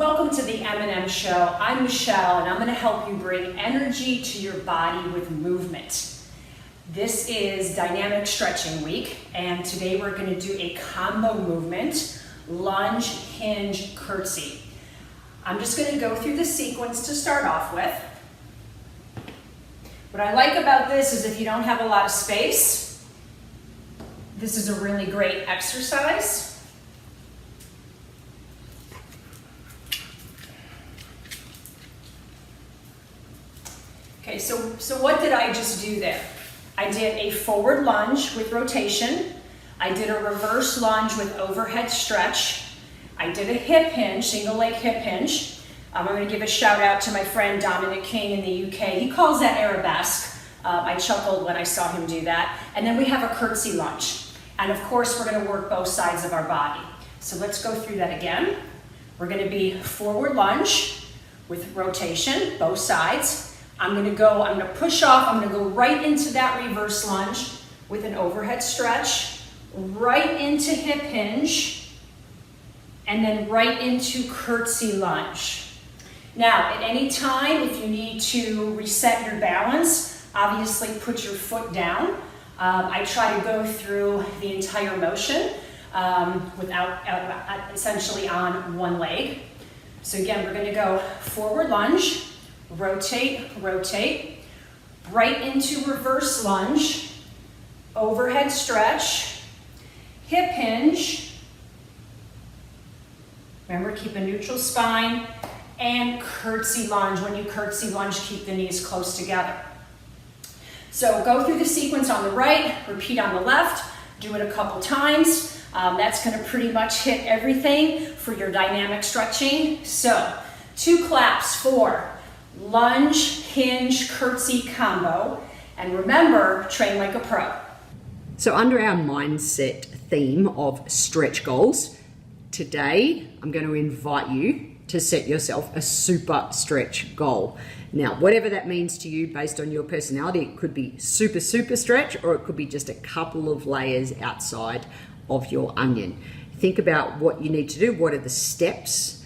Welcome to the M&M Show. I'm Michelle, and I'm going to help you bring energy to your body with movement. This is Dynamic Stretching Week, and today we're going to do a combo movement, lunge, hinge, curtsy. I'm just going to go through the sequence to start off with. What I like about this is if you don't have a lot of space, this is a really great exercise. Okay, so what did I just do there? I did a forward lunge with rotation. I did a reverse lunge with overhead stretch. I did a hip hinge, single leg hip hinge. I'm going to give a shout out to my friend Dominic King in the UK. He calls that arabesque. I chuckled when I saw him do that. And then we have a curtsy lunge. And of course, we're going to work both sides of our body. So let's go through that again. We're going to be forward lunge with rotation, both sides. I'm going to push off, I'm going to go right into that reverse lunge with an overhead stretch, right into hip hinge, and then right into curtsy lunge. Now, at any time, if you need to reset your balance, obviously put your foot down. I try to go through the entire motion without essentially on one leg. So again, we're going to go forward lunge, rotate, rotate, right into reverse lunge, overhead stretch, hip hinge. Remember, keep a neutral spine, and curtsy lunge. When you curtsy lunge, keep the knees close together. So go through the sequence on the right, repeat on the left, do it a couple times. That's going to pretty much hit everything for your dynamic stretching. So 2 claps for lunge, hinge, curtsy combo. And remember, train like a pro. So under our mindset theme of stretch goals, today I'm going to invite you to set yourself a super stretch goal. Now, whatever that means to you based on your personality, it could be super stretch, or it could be just a couple of layers outside of your onion. Think about what you need to do. What are the steps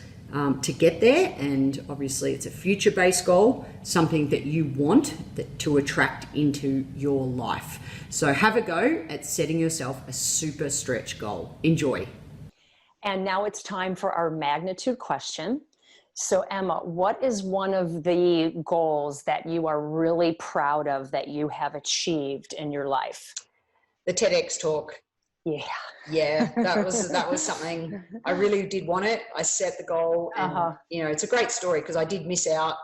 to get there? And obviously it's a future-based goal, something that you want to attract into your life. So have a go at setting yourself a super stretch goal. Enjoy. And now it's time for our magnitude question. So Emma, what is one of the goals that you are really proud of that you have achieved in your life? The TEDx talk. Yeah, that was something. I really did want it. I set the goal, and it's a great story because I did miss out.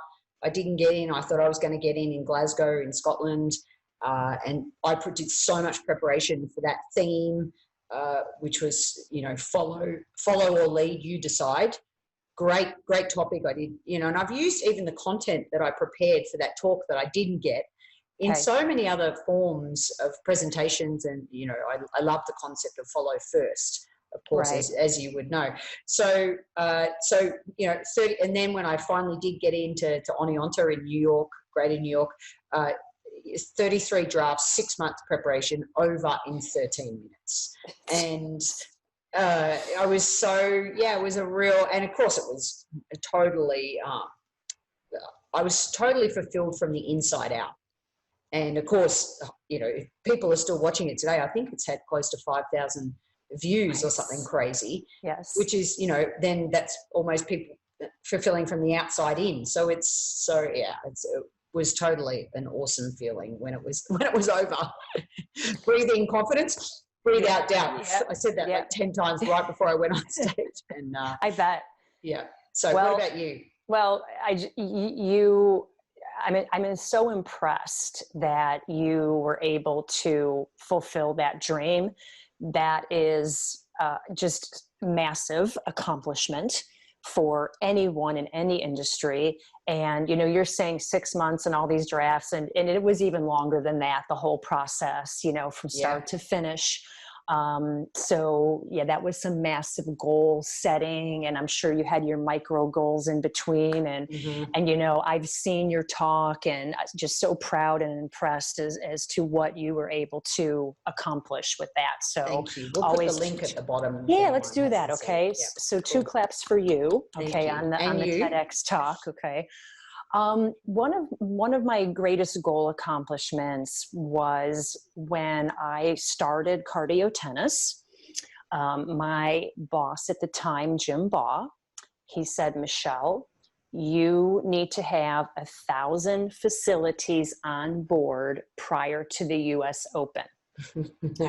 I didn't get in. I thought I was going to get in Glasgow in Scotland, and I did so much preparation for that theme, which was follow or lead, you decide. Great topic. I did, and I've used even the content that I prepared for that talk that I didn't get in so many other forms of presentations. And, I love the concept of follow first, of course, as you would know. So 30, and then when I finally did get into Oneonta in New York, Greater New York, 33 drafts, 6 months preparation over in 13 minutes. And I was it was a real, and of course it was totally, I was totally fulfilled from the inside out. And of course, if people are still watching it today, I think it's had close to 5,000 views or something crazy. Yes. Which is, then that's almost people fulfilling from the outside in. So it was totally an awesome feeling when it was over. Breathe in confidence, breathe out doubt. Yeah. I said that like 10 times right before I went on stage. And I bet. Yeah. So what about you? Well, I'm so impressed that you were able to fulfill that dream. That is just massive accomplishment for anyone in any industry. And, you're saying 6 months and all these drafts, and it was even longer than that, the whole process, from start to finish. So yeah, that was some massive goal setting, and I'm sure you had your micro goals in between. And and you know, I've seen your talk, and just so proud and impressed as to what you were able to accomplish with that. So thank you. We'll always put the link at the bottom. Yeah, let's do that. Okay, Yeah, so cool. 2 claps for you. Thank Okay, you. on the You? TEDx talk. Okay. One of my greatest goal accomplishments was when I started cardio tennis. My boss at the time, Jim Baugh, he said, Michelle, you need to have 1,000 facilities on board prior to the US Open.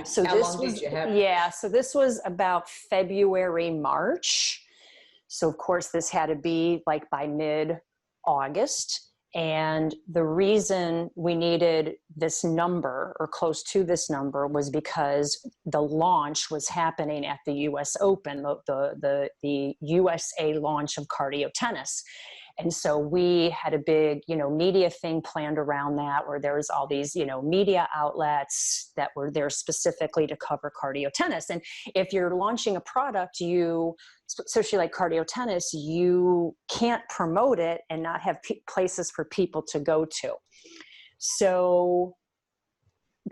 So How long did you have? Yeah, so this was about February, March. So of course this had to be like by mid-August. And the reason we needed this number or close to this number was because the launch was happening at the US Open, the USA launch of cardio tennis. And so we had a big, media thing planned around that, where there was all these, media outlets that were there specifically to cover cardio tennis. And if you're launching a product, especially like cardio tennis, you can't promote it and not have places for people to go to. So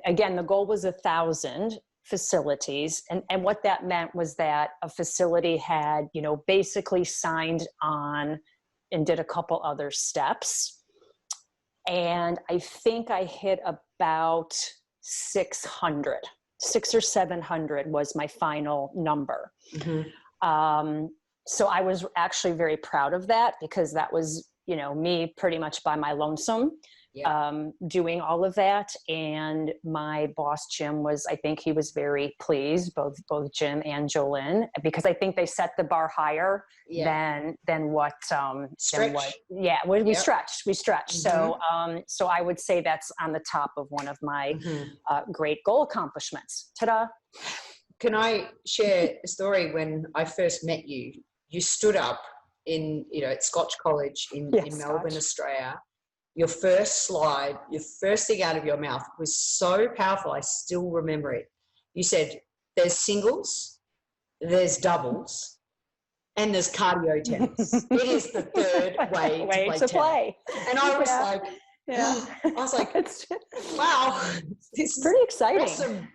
again, the goal was 1,000 facilities. And what that meant was that a facility had, basically signed on and did a couple other steps. And I think I hit about 600, 600 or 700 was my final number. So I was actually very proud of that, because that was, me pretty much by my lonesome. Doing all of that. And my boss, Jim, I think he was very pleased, both Jim and Jolene, because I think they set the bar higher than what, we stretched. So I would say that's on the top of one of my great goal accomplishments. Ta-da. Can I share a story? When I first met you, you stood up at Scotch College in Melbourne, Australia. Your first slide, your first thing out of your mouth was so powerful. I still remember it. You said, there's singles, there's doubles, and there's cardio tennis. It is the third way to play tennis. And I was like, wow, this is pretty exciting. Awesome.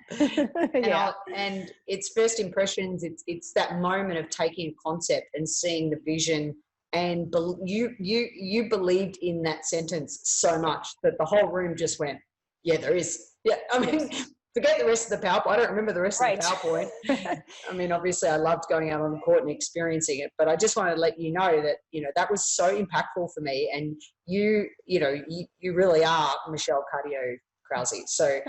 And it's first impressions. It's that moment of taking a concept and seeing the vision. And you believed in that sentence so much that the whole room just went, yeah, there is. Yeah, I mean, forget the rest of the PowerPoint. I don't remember the rest of the PowerPoint. I mean, obviously I loved going out on the court and experiencing it, but I just wanted to let you know that, that was so impactful for me. And you really are Michelle Cardio Krause. So,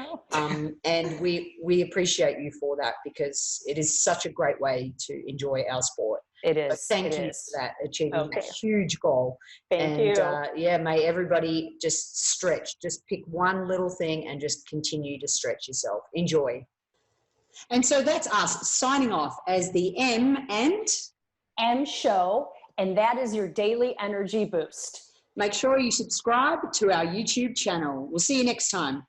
and we appreciate you for that, because it is such a great way to enjoy our sport. It is. So thank you for that, achieving a huge goal. Thank you. May everybody just stretch. Just pick one little thing and just continue to stretch yourself. Enjoy. And so that's us signing off as the M Show, and that is your daily energy boost. Make sure you subscribe to our YouTube channel. We'll see you next time.